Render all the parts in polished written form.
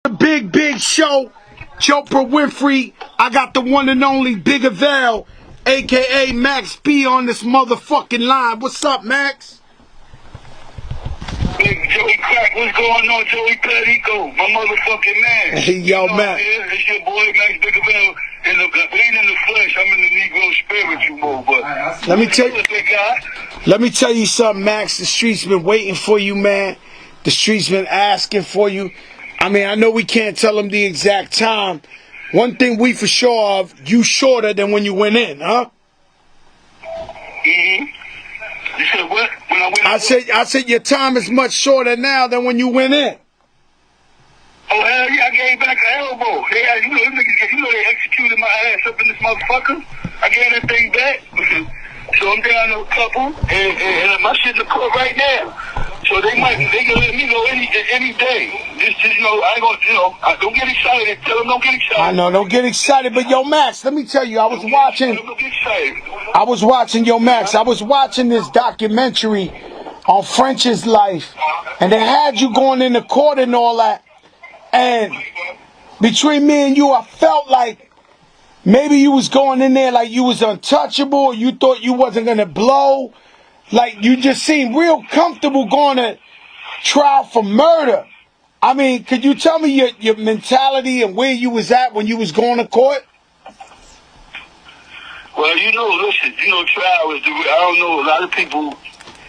Big show. Chopra Winfrey. I got the one and only Biggavel, aka Max B, on this motherfucking line. What's up, Max? Big Joey Crack, what's going on, Joey Perico, my motherfucking man? Hey, yo, Max. It's your boy Max Biggavel. We ain't in the flesh. I'm in the Negro spiritual mode, but let me tell you something, Max. The streets been waiting for you, man. The streets been asking for you. I mean, I know we can't tell them the exact time. One thing we for sure of, you shorter than when you went in, huh? Mm-hmm. You said what? When I went in? I said your time is much shorter now than when you went in. Oh, hell yeah, I gave back an elbow. You know they executed my ass up in this motherfucker. I gave that thing back. So I'm down to a couple, and my shit in the court right now. So they can let me know any day. Just I ain't gonna, don't get excited. Tell them don't get excited. I know, don't get excited. But yo, Max, let me tell you, I was watching. Don't get excited. I was watching, yo, Max. I was watching this documentary on French's life, and they had you going into court and all that. And between me and you, I felt like maybe you was going in there like you was untouchable, or you thought you wasn't gonna blow. Like you just seemed real comfortable going to trial for murder. I mean, could you tell me your mentality and where you was at when you was going to court? Well, listen, trial is I don't know, a lot of people,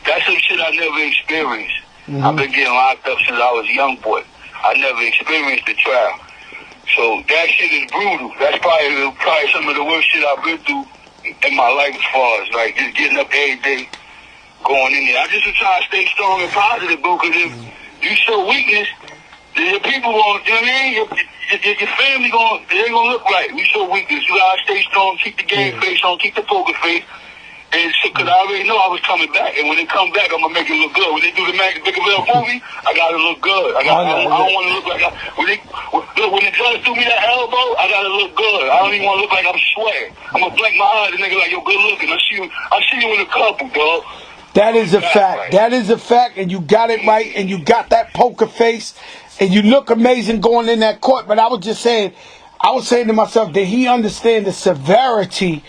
that's some shit I never experienced. Mm-hmm. I've been getting locked up since I was a young boy. I never experienced the trial. So that shit is brutal. That's probably some of the worst shit I've been through in my life as far as like just getting up every day, going in there. I just try to stay strong and positive, bro, because if you show weakness, then your people won't, you know what I mean? Your family they ain't gonna look right. You show weakness. You gotta stay strong, keep the game face on, keep the poker face. And shit, cause I already know I was coming back, and when they come back, I'm gonna make it look good. When they do the Max Biggavel movie, I gotta look good. I don't want to look like when the judge threw me that elbow, I gotta look good. I don't even want to look like I'm sweating. I'm gonna blink my eyes and nigga like, yo, good looking. I see you in a couple, dog. That is a fact. That is a fact, and you got it right, and you got that poker face, and you look amazing going in that court. But I was saying to myself, did he understand the severity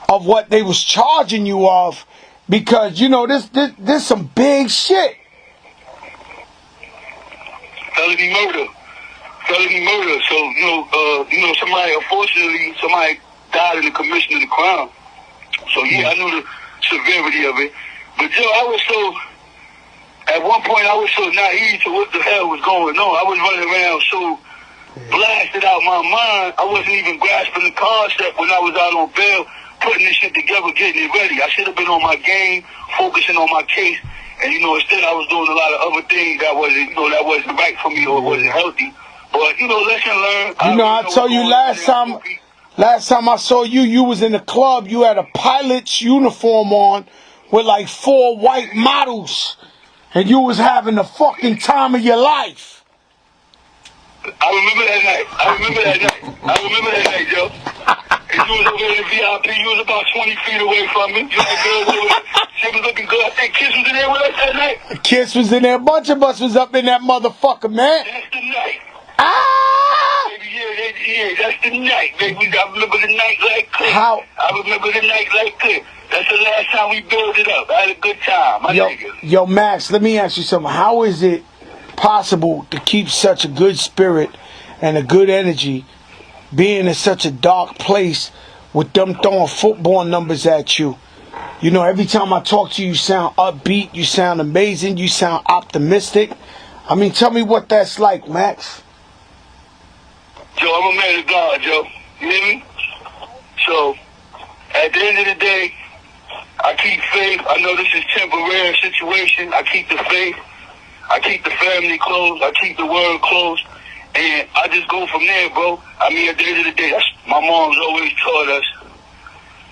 of what they was charging you of? Because this some big shit. Felony murder. So unfortunately somebody died in the commission of the crime. So yeah, I knew the severity of it. But at one point I was so naive to what the hell was going on. I was running around so blasted out my mind, I wasn't even grasping the concept when I was out on bail, putting this shit together, getting it ready. I should have been on my game, focusing on my case, and instead I was doing a lot of other things that wasn't right for me or wasn't healthy. But lesson learned. I told you last time I saw you, you was in the club. You had a pilot's uniform on with like 4 white models, and you was having the fucking time of your life. I remember that night, Joe. And you was over there in the VIP. You was about 20 feet away from me. You had girls over there. She was looking good. I think Kiss was in there with us that night. Kiss was in there. A bunch of us was up in that motherfucker, man. That's the night. Baby, yeah, that's the night, baby. I remember the night like clear. That's the last time we built it up. I had a good time, Yo, Max, let me ask you something. How is it possible to keep such a good spirit and a good energy being in such a dark place with them throwing football numbers at you? Every time I talk to you, you sound upbeat, you sound amazing, you sound optimistic. I mean, tell me what that's like, Max. Joe, I'm a man of God, Joe. You hear me? So, at the end of the day, I keep faith. I know this is a temporary situation. I keep the faith. I keep the family close. I keep the word close. And I just go from there, bro. I mean, at the end of the day, my mom's always taught us,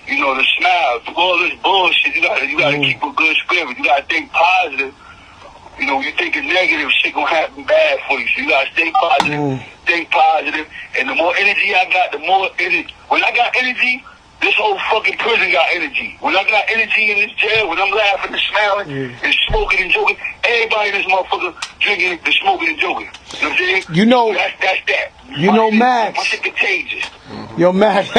to smile. Through all this bullshit, you gotta keep a good spirit. You gotta think positive. When you thinking negative, shit gonna happen bad for you. So you gotta stay positive, think positive. And the more energy I got, the more energy. When I got energy, This whole fucking prison got energy. When I got energy in this jail, when I'm laughing and smiling and smoking and joking, everybody in this motherfucker drinking and smoking and joking. You know what I'm saying? You know, that's that. You know, Max. My shit contagious. Yo, Max.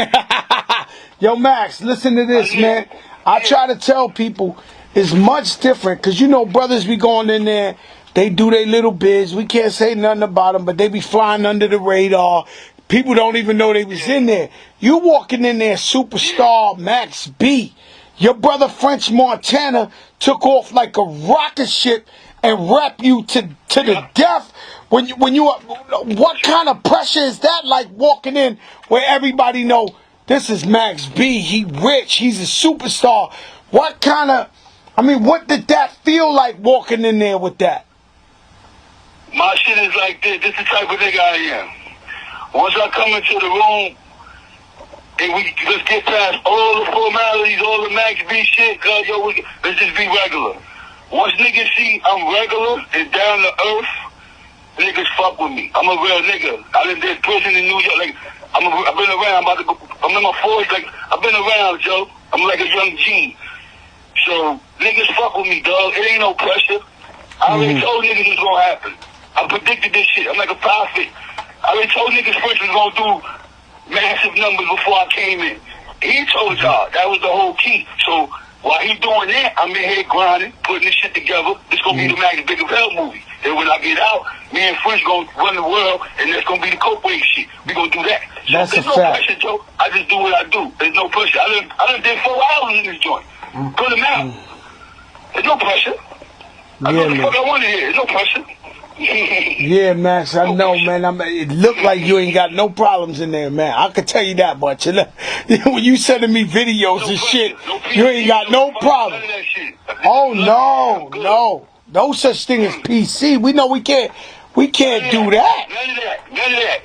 Yo, Max, listen to this, man. I try to tell people it's much different because, you know, brothers be going in there. They do their little biz. We can't say nothing about them, but they be flying under the radar. People don't even know they was in there. You walking in there, superstar Max B. Your brother French Montana took off like a rocket ship and rap you to the death. When you what kind of pressure is that like walking in where everybody know this is Max B, he rich, he's a superstar. What did that feel like walking in there with that? My shit is like this. This is the type of nigga I am. Once I come into the room and let's get past all the formalities, all the Max B shit, let's just be regular. Once niggas see I'm regular and down to earth, niggas fuck with me. I'm a real nigga. I done did prison in New York. Like I've been around. I'm in my 40s. Like I've been around, Joe. I'm like a young G. So niggas fuck with me, dog. It ain't no pressure. I already told niggas it's gonna happen. I predicted this shit. I'm like a prophet. I already told niggas French was gonna do massive numbers before I came in. He told y'all that was the whole key. So while he doing that, I'm in here grinding, putting this shit together. This gonna be the ThisisBiggavel movie. And when I get out, me and French gonna run the world, and that's gonna be the Coke-Wave shit. We gonna do that. So That's there's a no fact. pressure, Joe. I just do what I do. There's no pressure. I done did 4 hours in this joint. Put them out. There's no pressure. I do what the fuck I want to hear. There's no pressure. Yeah, Max, I know, man. It looked like you ain't got no problems in there, man. I can tell you that much. When you sending me videos and shit, you ain't got no problem. Oh no. No such thing as PC. We know we can't do that. None of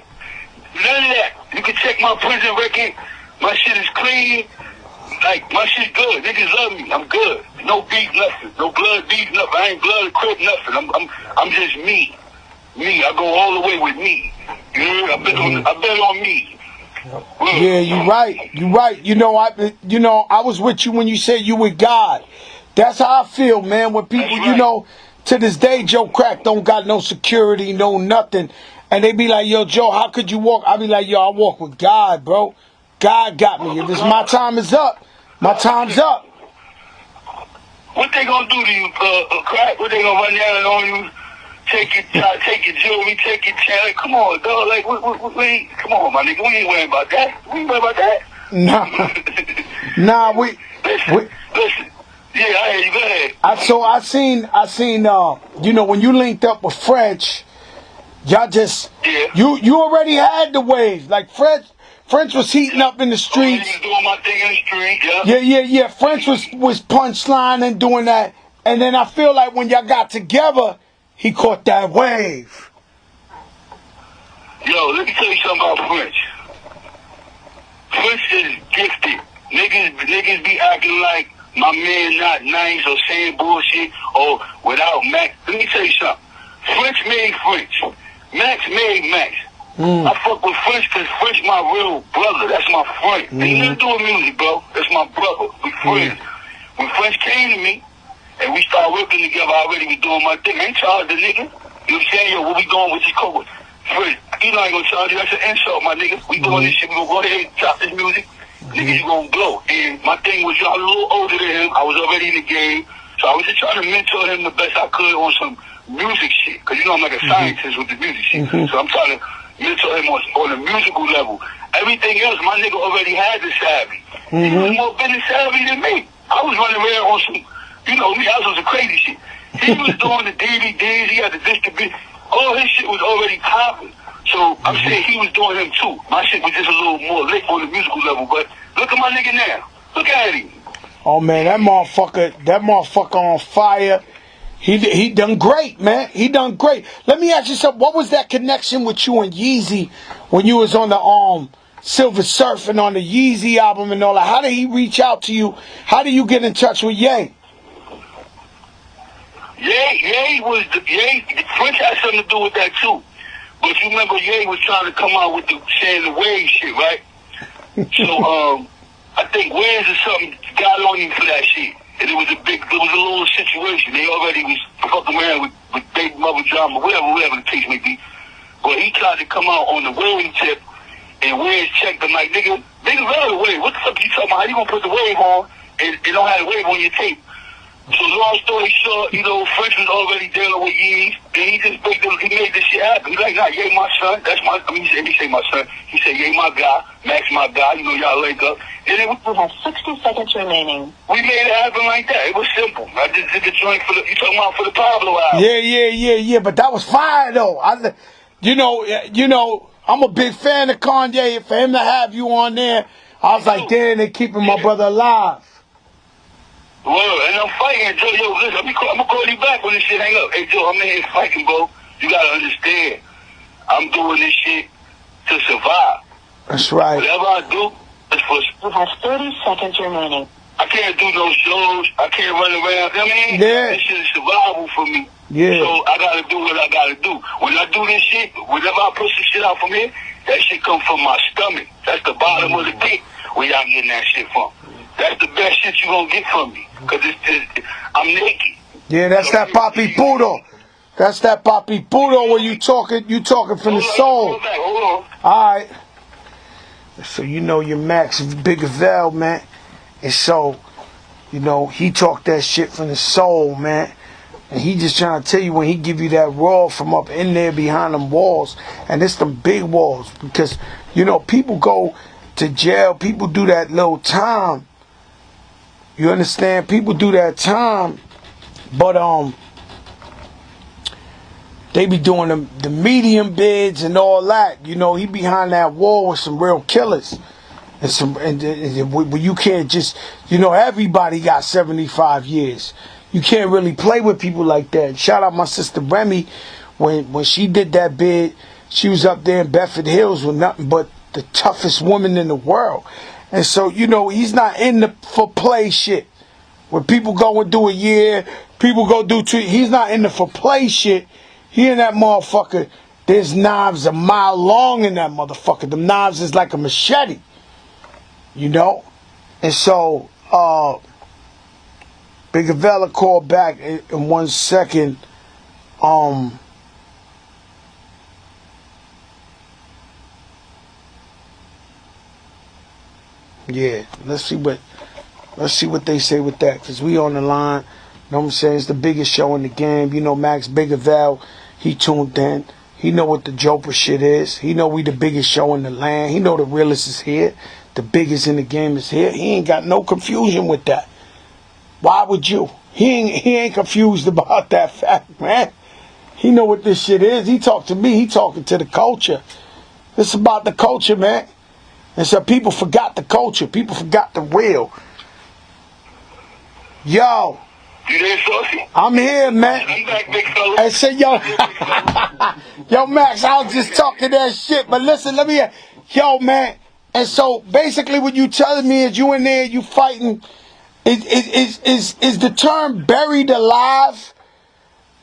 that. You can check my prison record. My shit is clean. Like, my shit good. Niggas love me. I'm good. No beef, nothing. No blood beef, nothing. I ain't blood, crip, nothing. I'm just me. Me. I go all the way with me. You know, I bet on me. Yeah, you right. You right. You know, I was with you when you said you with God. That's how I feel, man. When people, Right. you know, to this day, Joe Crack don't got no security, no nothing. And they be like, yo, Joe, how could you walk? I be like, yo, I walk with God, bro. God got me. If it's my time is up, my time's up. What they gonna do to you, Crack? What they gonna run down on you? Take your jewelry, take your chain. Like, come on, dog. Like, come on, my nigga. We ain't worrying about that. We ain't worrying about that. Nah, Listen. Yeah, I hear you. Go ahead. So I seen, you know, when you linked up with French, y'all just, you already had the wave. Like French was heating up in the streets. I was doing my thing in the street, Yeah. French was punchlining, doing that. And then I feel like when y'all got together, he caught that wave. Yo, let me tell you something about French. French is gifted. Niggas be acting like my man not nice or saying bullshit or without Max. Let me tell you something. French made French. Max made Max. I fuck with French because French my real brother. That's my friend. Ain't nothing to do with music, bro. That's my brother. We friends. When French came to me and we started working together, I already was doing my thing. I ain't charged the nigga. You know what I'm saying? Yo, what we doing with this cover? French, you know I ain't gonna charge you. That's an insult, my nigga. We doing this shit. We gonna go ahead and chop this music. Nigga, you gonna blow. And my thing was, I was a little older than him. I was already in the game. So I was just trying to mentor him the best I could on some music shit. Because, you know, I'm like a scientist with the music shit. So I'm trying to mentor him on a musical level. Everything else, my nigga already had the savvy. He was more business savvy than me. I was running around on some, you know me, I was on some crazy shit. He was doing the DVDs, he had the distribution. All his shit was already popping. So I'm saying he was doing him too. My shit was just a little more lit on the musical level. But look at my nigga now. Look at him. Oh man, that motherfucker on fire. He done great, man. He done great. Let me ask you something. What was that connection with you and Yeezy when you was on the Silver Surfing on the Yeezy album and all that? How did he reach out to you? How did you get in touch with Ye? Ye, French had something to do with that too. But you remember Ye was trying to come out with saying the wave shit, right? So I think Wiz or something got on him for that shit. And it was a little situation. They already was fucking around with baby mother drama, whatever the case may be. But he tried to come out on the wave tip, and Wiz checked him like, nigga love the wave. What the fuck you talking about? How you gonna put the wave on and don't have the wave on your tape? So long story short, French was already dealing with Yeez, and he made this shit happen. He's like, nah, Ye my son. That's my, he say my son. He said, Ye my guy, Max my guy, y'all link up. And it was, you have 60 seconds remaining. We made it happen like that. It was simple. I just did the joint you talking about for the Pablo album. Yeah, but that was fire though. I'm a big fan of Kanye. For him to have you on there, I was like, damn, they keeping my brother alive. Well, and I'm fighting, Joe. Yo, listen, I'm gonna call you back when this shit hang up. Hey, Joe, I'm in here fighting, bro. You gotta understand. I'm doing this shit to survive. That's right. Whatever I do, it's for... You have 30 seconds remaining. I can't do no shows. I can't run around. I mean, this shit is survival for me. Yeah. So I gotta do what I gotta do. When I do this shit, whenever I push some shit out from here, that shit come from my stomach. That's the bottom of the pit where y'all getting that shit from. That's the best shit you gonna get from me. Cause I'm naked. Yeah, that's that papi puro. That's that papi puro where you talking from the soul. Hold on. Alright. So your Max Biggavel, man. And so, he talked that shit from the soul, man. And he just trying to tell you when he give you that raw from up in there behind them walls. And it's them big walls. Because, people go to jail. People do that little time. You understand? People do that time. But, they be doing the medium bids and all that. He behind that wall with some real killers. And you can't just, everybody got 75 years. You can't really play with people like that. Shout out my sister Remy. When she did that bid, she was up there in Bedford Hills with nothing but the toughest woman in the world. And so, he's not in the for play shit. When people go and do a year, people go do 2, he's not in the for play shit. He in that motherfucker, there's knives a mile long in that motherfucker. The knives is like a machete. And so, Biggavel called back in 1 second. Yeah, let's see what they say with that, cause we on the line. Know what I'm saying? It's the biggest show in the game. Max Biggavel, he tuned in. He know what the Joper shit is. He know we the biggest show in the land. He know the realest is here. The biggest in the game is here. He ain't got no confusion with that. Why would you? He ain't confused about that fact, man. He know what this shit is. He talked to me. He talking to the culture. It's about the culture, man. And so people forgot the culture. People forgot the real. Yo. You there, Saucy? I'm here, man. I'm back, big fella. I said, yo, Max, I was just talking that shit. But listen, let me, yo, man. And so basically what you telling me is you in there, you fighting. Is the term buried alive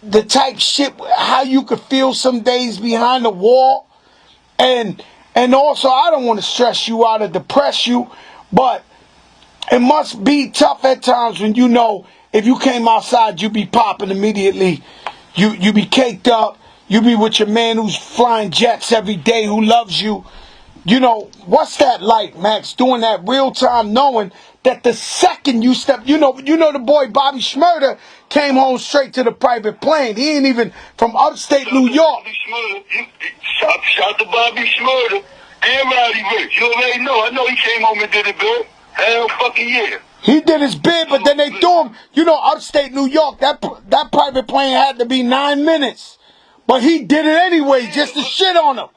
the type shit how you could feel some days behind the wall? And also, I don't want to stress you out or depress you, but it must be tough at times when if you came outside, you be popping immediately. You be caked up. You be with your man who's flying jets every day, who loves you. What's that like, Max, doing that real time, knowing that the second you step, the boy Bobby Shmurda came home straight to the private plane. He ain't even from upstate New York. Shout to Bobby Shmurda and Roddy Rich. You already know. I know he came home and did it, Bill. Hell fucking yeah. He did his bid, but then they threw him. Upstate New York, that private plane had to be 9 minutes. But he did it anyway, just to shit on him.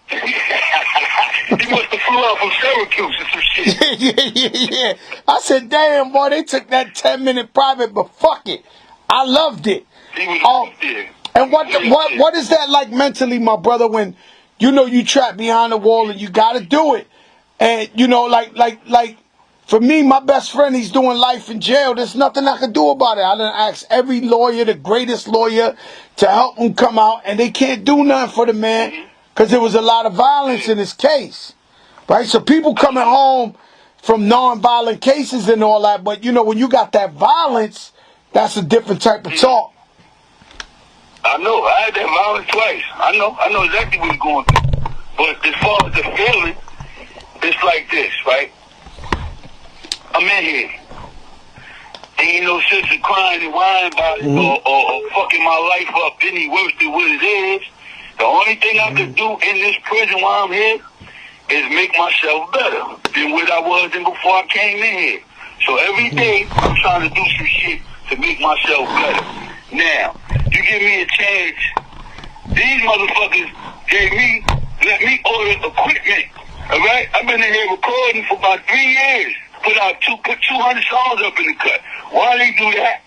He must have flew out from Syracuse or some shit. Yeah. I said, damn, boy, they took that 10-minute private, but fuck it. I loved it. He was there. And what is that like mentally, my brother, when you trapped behind the wall and you got to do it? And, like, for me, my best friend, he's doing life in jail. There's nothing I can do about it. I done asked every lawyer, the greatest lawyer, to help him come out, and they can't do nothing for the man because there was a lot of violence in his case. Right? So people coming home from non-violent cases and all that, but you know, when you got that violence, that's a different type of talk. I know. I had that violence twice. I know exactly what he's going through. But as far as the feeling, it's like this, right? I'm in here. Ain't no sense of crying and whining about it or fucking my life up any worse than what it is. The only thing I could do in this prison while I'm here is make myself better than what I was than before I came in here. So every day I'm trying to do some shit to make myself better. Now, you give me a chance. These motherfuckers let me order equipment. Alright? I've been in here recording for about 3 years. Put 200 songs up in the cut. Why they do that?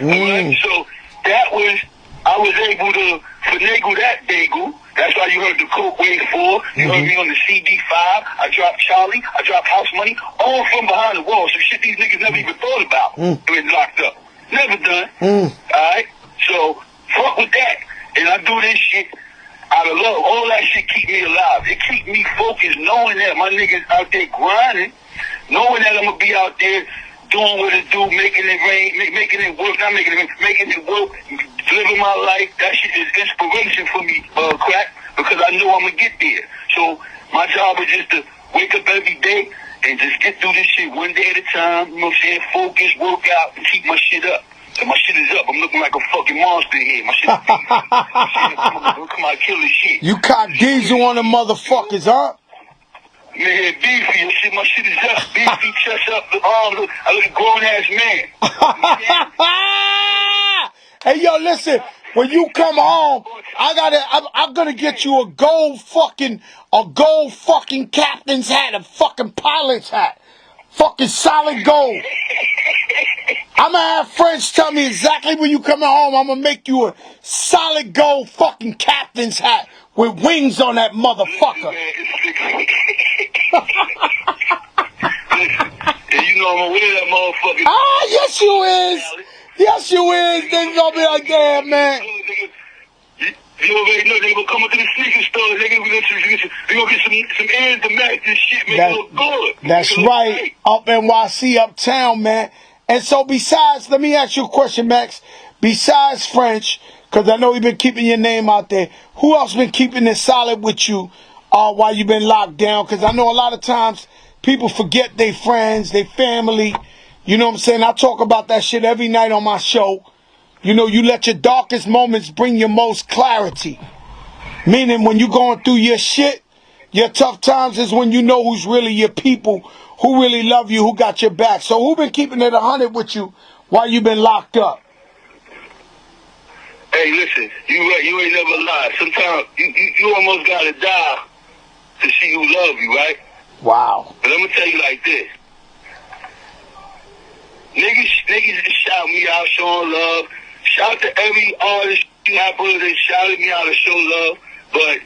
Alright? So I was able to finagle that bagel. That's why you heard the Coke Wave 4. You heard me on the CD5. I dropped Charlie. I dropped House Money. All from behind the wall. Some shit these niggas never even thought about. Been locked up. Never done. Alright? So, fuck with that. And I do this shit out of love. All that shit keep me alive. It keep me focused knowing that my niggas out there grinding. Knowing that I'm going to be out there doing what it do, making it rain, making it work, not making it rain, making it work, living my life. That shit is inspiration for me, Crack, because I know I'm going to get there. So my job is just to wake up every day and just get through this shit one day at a time, you know what I'm saying, focus, work out, and keep my shit up. So my shit is up. I'm looking like a fucking monster here. My shit is come out killing shit. You cock diesel on the motherfuckers, huh? Man, beefy, my shit is up. Beefy, chest up, the arms. I look a grown-ass man. Hey, yo, listen. When you come home, I'm gonna get you a gold fucking captain's hat, a fucking pilot's hat. Fucking solid gold. I'm gonna have friends tell me exactly when you coming home. I'm gonna make you a solid gold fucking captain's hat with wings on that motherfucker. Listen, and you know I'm gonna wear that motherfucker. Ah, yes you is. Yes you is. They gonna be like, damn, man. You already know they gonna come into the sneaker store. They gonna get some ears to match this shit, make it look good. That's right. Up NYC, uptown, man. And so besides, let me ask you a question, Max. Besides French, because I know you've been keeping your name out there, who else been keeping it solid with you while you've been locked down? Because I know a lot of times people forget their friends, their family. You know what I'm saying? I talk about that shit every night on my show. You know, you let your darkest moments bring your most clarity. Meaning when you're going through your shit, your tough times is when you know who's really your people, who really love you, who got your back. So who been keeping it 100 with you while you been locked up? Hey, listen, you ain't never lied. Sometimes you almost gotta die to see who love you, right? Wow. But I'm gonna tell you like this. Niggas just shout me out showing love. Shout to every artist, rapper that shouted me out to show love. But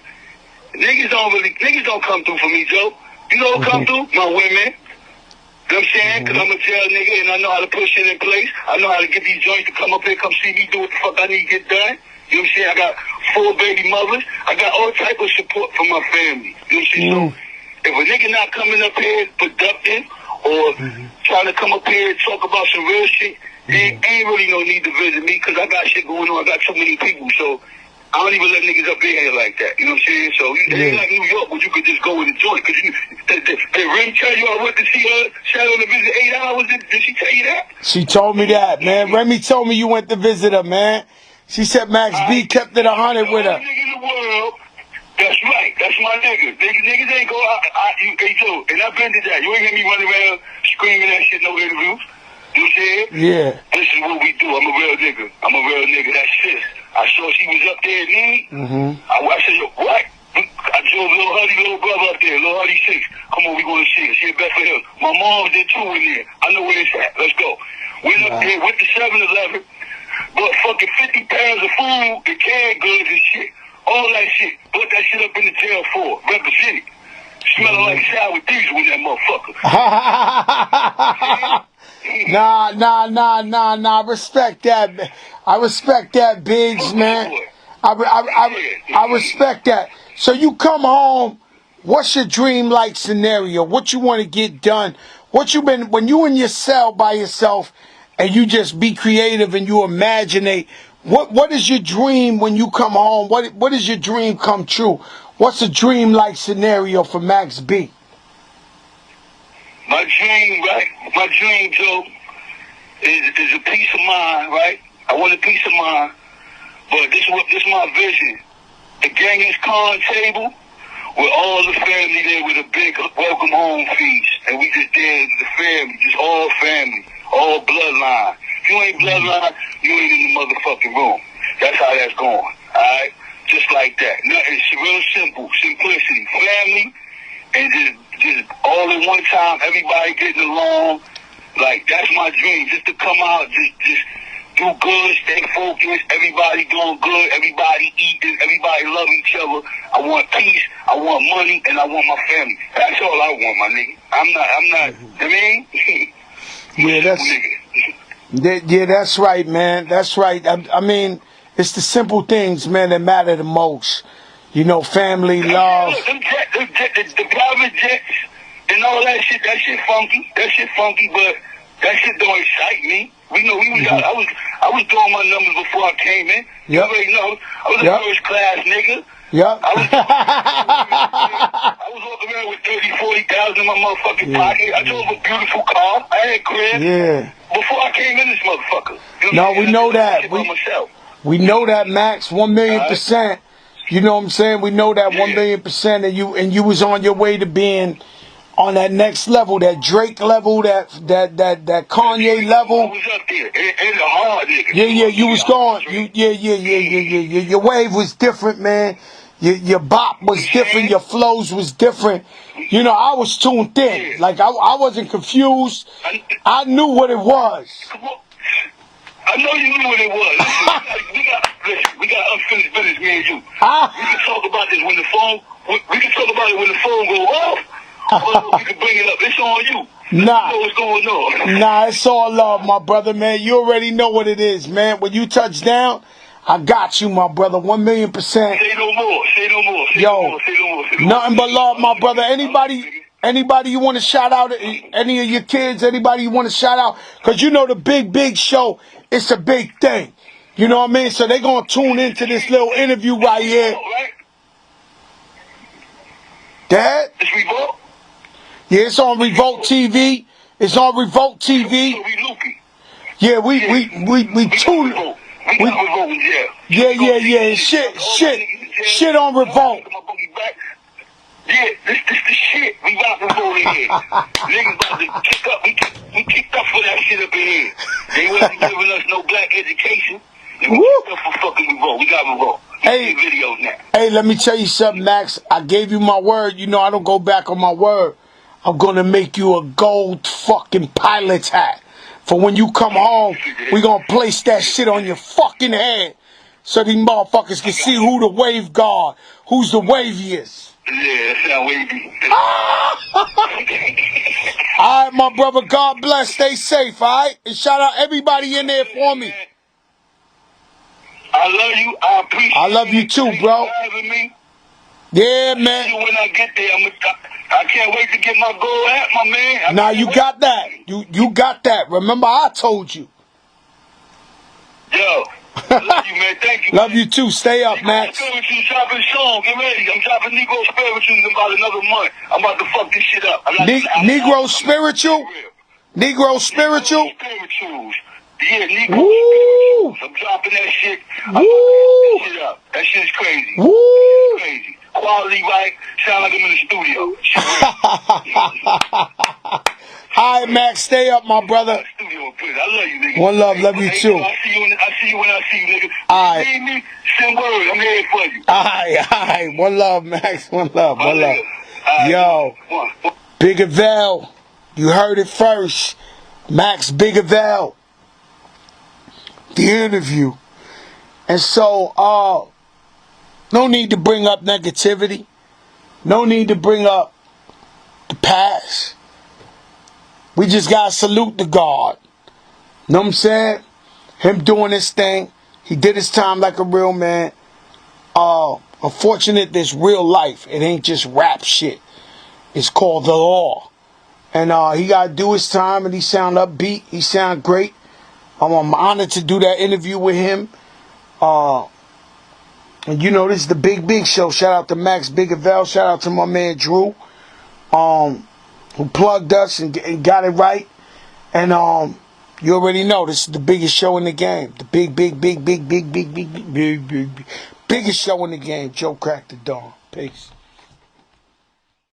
niggas don't come through for me, Joe. You know who come through? My women. You know what I'm saying? Because I'm a jail nigga and I know how to put shit in place. I know how to get these joints to come up here, come see me do what the fuck I need to get done. You know what I'm saying? I got 4 baby mothers. I got all type of support from my family. You know what I'm saying? So if a nigga not coming up here productive or trying to come up here and talk about some real shit, ain't really no need to visit me because I got shit going on. I got too many people. So I don't even let niggas up in here like that. You know what I'm saying? So it ain't like New York where you could just go in the joint. Because did Rim tell you I went to see her, sat on the visit 8 hours? Did she tell you that? She told me that, man. Remy told me you went to visit her, man. She said Max B kept it 100 with her. Nigga in the world. That's right. That's my nigga. Niggas ain't go out. Hey, Joe, and I've been to that. You ain't hear me running around screaming that shit no interviews. You know what I'm saying? Yeah. This is what we do. I'm a real nigga. That's sis. I saw she was up there in need. I said, yo, what? I drove little brother up there, little Huddy 6. Come on, we going to see her. She in Bedford Hills. My mom's there too in there. I know where it's at. Let's go. Went up there, went to 7-Eleven, bought fucking 50 pounds of food and canned goods and shit. All that shit. Put that shit up in the jail for. Represent it. Smelling like sour diesel with that motherfucker. Nah. Respect that. I respect that, Biggs, man. I respect that. So you come home what's your dream like scenario? What you want to get done? What you been when you in your cell by yourself and you just be creative and you imaginate? What is your dream when you come home? What is your dream come true? What's a dream like scenario for Max B? My dream, right? My dream, Joe, is a peace of mind, right? I want a peace of mind, but this my vision. The Genghis Khan table with all the family there with a big welcome home feast, and we just did the family, just all family, all bloodline. If you ain't bloodline, you ain't in the motherfucking room. That's how that's going, all right? Just like that. It's real simple, simplicity, family, and just all at one time, everybody getting along. Like, that's my dream, just to come out, just do good, stay focused, everybody doing good, everybody eating, everybody love each other. I want peace, I want money, and I want my family. That's all I want, my nigga. I'm not, I mean? Yeah, that's right, man. That's right. I mean, it's the simple things, man, that matter the most. You know, family, love. The private jets and all that shit funky. That shit funky, but that shit don't excite me. We know we was out. I was doing my numbers before I came in. You already know. I was a first class nigga. Yep. I was walking around with 30,000, 40,000 in my motherfucking pocket. I drove a beautiful car. I had a crib. Yeah. Before I came in this motherfucker. You No, know we know that. We know that, Max. 1,000,000%. You know what I'm saying? We know that 1,000,000%, and you was on your way to being on that next level, that Drake level, that Kanye level. I was up there. And a hard nigga. Yeah, you was going. Your wave was different, man. Your bop was different. Your flows was different. You know, I was tuned in. Like I wasn't confused. I knew what it was. I know you knew what it was. Listen, we got unfinished business, me and you. We can talk about this when the phone. We can talk about it when the phone go off. Or we can bring it up. It's on you. Nah. You know what's going on. Nah, it's all love, my brother, man. You already know what it is, man. When you touch down, I got you, my brother. 1,000,000%. Say no more. Say no more. Say Yo, no more. Say no more. Say no nothing more. but love, my brother. Anybody you want to shout out? Any of your kids? Anybody you want to shout out? Because you know the big show. It's a big thing. You know what I mean? So they gonna tune into this little interview right here. Dad? It's Revolt? Yeah, it's on Revolt TV. It's on Revolt TV. So we loopy. Yeah, we tune. Yeah. Shit on Revolt. Yeah, this the shit. We got Revolt in here. Niggas about to kick up. We kicked up for that shit up in here. They wasn't giving us no black education. And we kicked up for fucking Revolt. We got Revolt. Hey, videos now. Hey, let me tell you something, Max. I gave you my word. You know I don't go back on my word. I'm gonna make you a gold fucking pilot's hat. For when you come home, we gonna place that shit on your fucking head. So these motherfuckers can see who the wave guard, who's the waviest. Yeah, that sound wavy. Alright, my brother, God bless. Stay safe, alright? And shout out everybody in there for me. I love you. I appreciate you. I love you too, bro. Yeah, man. When I get there, I can't wait to get my gold hat, my man. Nah, you got that. You got that. Remember, I told you. Yo, I love you, man. Thank you. Love you too. Stay up, Max. Spirituals dropping song. Get ready. I'm dropping Negro Spirituals in about another month. I'm about to fuck this shit up. Negro Spiritual? Negro Spiritual? Spirituals. Yeah, Negro Spirituals. I'm dropping that shit. I'm fucking that shit up. That shit's crazy. Woo! It's crazy. Quality, right? Sound like I'm in the studio. Alright, Max, stay up, my brother. I love you, nigga. One love you too. I see you when I see you, nigga. Alright. You need me? Send word. I'm here for you. Alright. One love, Max. One love. Yo, Biggavel, you heard it first. Max Biggavel. The interview. And so, no need to bring up negativity. No need to bring up the past. We just gotta salute the God. Know what I'm saying? Him doing his thing. He did his time like a real man. A Unfortunate, this real life. It ain't just rap shit. It's called the law. And he got to do his time, and he sound upbeat. He sound great. I'm honored to do that interview with him. And you know, this is the Big Show. Shout out to ThisisBiggavel. Shout out to my man Drew, who plugged us and got it right. And you already know this is the biggest show in the game. The biggest show in the game. Joe Crack the Dawn. Peace.